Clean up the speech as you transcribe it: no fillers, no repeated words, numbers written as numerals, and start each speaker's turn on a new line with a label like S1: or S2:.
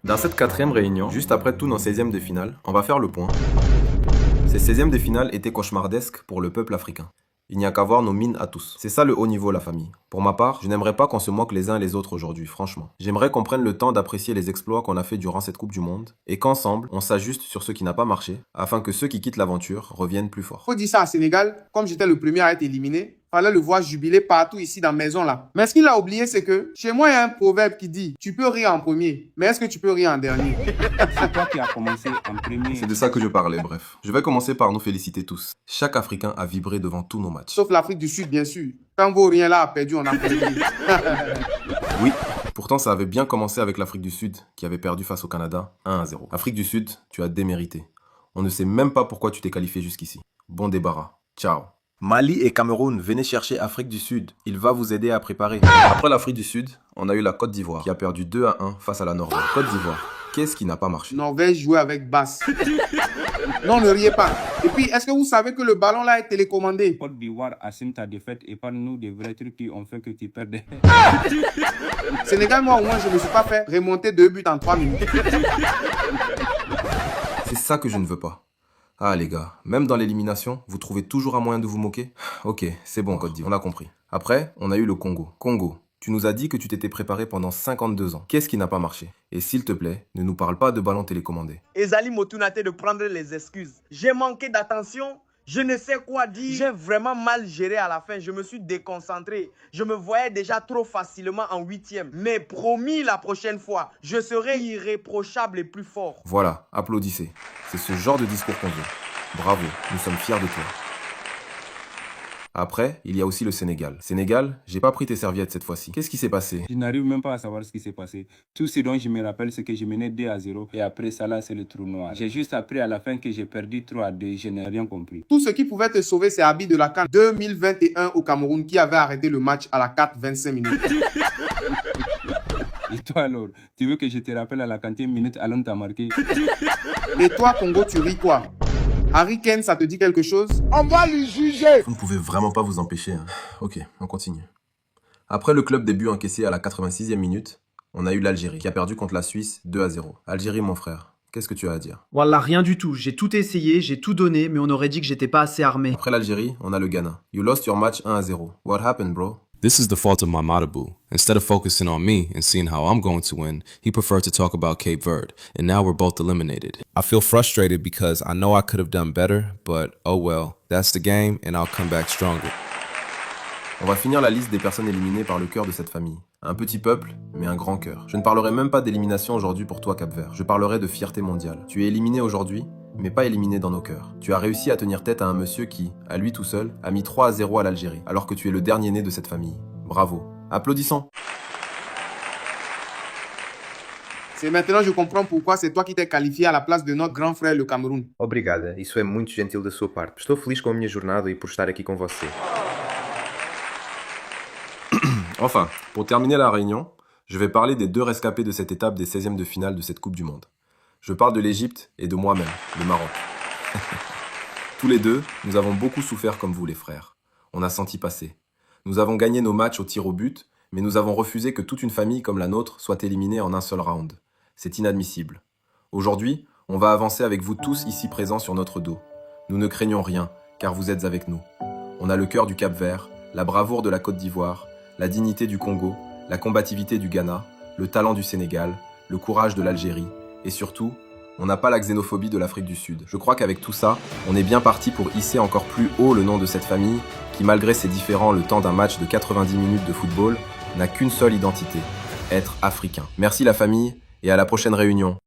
S1: Dans cette 4e réunion, juste après tous nos 16e de finale, on va faire le point. Ces 16e de finale étaient cauchemardesques pour le peuple africain. Il n'y a qu'à voir nos mines à tous. C'est ça le haut niveau, la famille. Pour ma part, je n'aimerais pas qu'on se moque les uns et les autres aujourd'hui, franchement. J'aimerais qu'on prenne le temps d'apprécier les exploits qu'on a fait durant cette Coupe du Monde et qu'ensemble, on s'ajuste sur ce qui n'a pas marché afin que ceux qui quittent l'aventure reviennent plus forts.
S2: Faut dire ça à Sénégal, comme j'étais le premier à être éliminé, fallait le voir jubiler partout ici dans la maison là. Mais ce qu'il a oublié, c'est que chez moi, il y a un proverbe qui dit « Tu peux rire en premier, mais est-ce que tu peux rire en dernier ?»
S3: C'est toi qui as commencé en premier.
S1: C'est de ça que je parlais, bref. Je vais commencer par nous féliciter tous. Chaque Africain a vibré devant tous nos matchs.
S2: Sauf l'Afrique du Sud, bien sûr. Quand Vaurien là a perdu, on a perdu.
S1: Oui, pourtant ça avait bien commencé avec l'Afrique du Sud, qui avait perdu face au Canada 1-0. Afrique du Sud, tu as démérité. On ne sait même pas pourquoi tu t'es qualifié jusqu'ici. Bon débarras. Ciao. Mali et Cameroun, venez chercher Afrique du Sud. Il va vous aider à préparer. Après l'Afrique du Sud, on a eu la Côte d'Ivoire, qui a perdu 2-1 face à la Norvège. Côte d'Ivoire, qu'est-ce qui n'a pas marché?
S2: Norvège jouait avec Basse. Non, ne riez pas. Et puis, est-ce que vous savez que le ballon là est télécommandé?
S3: Côte d'Ivoire assume ta défaite et parle-nous des vrais trucs qui ont fait que tu perds.
S2: Sénégal, moi au moins, je ne me suis pas fait remonter 2 buts en 3 minutes.
S1: C'est ça que je ne veux pas. Ah les gars, même dans l'élimination, vous trouvez toujours un moyen de vous moquer? Ok, c'est bon Côte d'Ivoire, on a compris. Après, on a eu le Congo. Congo, tu nous as dit que tu t'étais préparé pendant 52 ans. Qu'est-ce qui n'a pas marché? Et s'il te plaît, ne nous parle pas de ballon télécommandé.
S4: Ezali Motunate de prendre les excuses. J'ai manqué d'attention, je ne sais quoi dire. J'ai vraiment mal géré à la fin, je me suis déconcentré. Je me voyais déjà trop facilement en 8e. Mais promis, la prochaine fois, je serai irréprochable et plus fort.
S1: Voilà, applaudissez. C'est ce genre de discours qu'on veut. Bravo, nous sommes fiers de toi. Après, il y a aussi le Sénégal. Sénégal, j'ai pas pris tes serviettes cette fois-ci. Qu'est-ce qui s'est passé?
S3: Je n'arrive même pas à savoir ce qui s'est passé. Tout ce dont je me rappelle, c'est que je menais 2-0 et après ça là, c'est le trou noir. J'ai juste appris à la fin que j'ai perdu 3-2. Je n'ai rien compris.
S2: Tout ce qui pouvait te sauver, c'est Abi de la CAN 2021 au Cameroun qui avait arrêté le match à la 4-25 minutes.
S3: Et toi alors, tu veux que je te rappelle à la 40e minute Alon t'a marqué?
S2: Et toi, Congo, tu ris quoi? Harry Kane, ça te dit quelque chose?
S4: On va lui juger.
S1: Vous ne pouvez vraiment pas vous empêcher. Hein. Ok, on continue. Après le club des buts encaissés à la 86e minute, on a eu l'Algérie qui a perdu contre la Suisse 2-0. Algérie, mon frère, qu'est-ce que tu as à dire?
S5: Wallah, rien du tout. J'ai tout essayé, j'ai tout donné, mais on aurait dit que j'étais pas assez armé.
S1: Après l'Algérie, on a le Ghana. You lost your match 1-0. What happened, bro?
S6: This is the fault of my Matabu. Instead of focusing on me and seeing how I'm going to win, he preferred to talk about Cape Verde, and now we're both eliminated. I feel frustrated because I know I could have done better, but oh well, that's the game and I'll come back stronger.
S1: On va finir la liste des personnes éliminées par le cœur de cette famille. Un petit peuple, mais un grand cœur. Je ne parlerai même pas d'élimination aujourd'hui pour toi, Cap-Vert. Je parlerai de fierté mondiale. Tu es éliminé aujourd'hui, mais pas éliminé dans nos cœurs. Tu as réussi à tenir tête à un monsieur qui, à lui tout seul, a mis 3-0 à l'Algérie, alors que tu es le dernier né de cette famille. Bravo. Applaudissons.
S2: C'est maintenant je comprends pourquoi c'est toi qui t'es qualifié à la place de notre grand frère le Cameroun.
S7: Obrigada, isso é muito gentil da sua parte. Estou feliz com a minha jornada e por estar aqui com você.
S1: Enfin, pour terminer la réunion, je vais parler des 2 rescapés de cette étape des 16e de finale de cette Coupe du Monde. Je parle de l'Égypte et de moi-même, le Maroc. Tous les deux, nous avons beaucoup souffert comme vous les frères. On a senti passer. Nous avons gagné nos matchs au tir au but, mais nous avons refusé que toute une famille comme la nôtre soit éliminée en un seul round. C'est inadmissible. Aujourd'hui, on va avancer avec vous tous ici présents sur notre dos. Nous ne craignons rien, car vous êtes avec nous. On a le cœur du Cap-Vert, la bravoure de la Côte d'Ivoire, la dignité du Congo, la combativité du Ghana, le talent du Sénégal, le courage de l'Algérie, et surtout, on n'a pas la xénophobie de l'Afrique du Sud. Je crois qu'avec tout ça, on est bien parti pour hisser encore plus haut le nom de cette famille qui, malgré ses différends le temps d'un match de 90 minutes de football, n'a qu'une seule identité, être africain. Merci la famille, et à la prochaine réunion.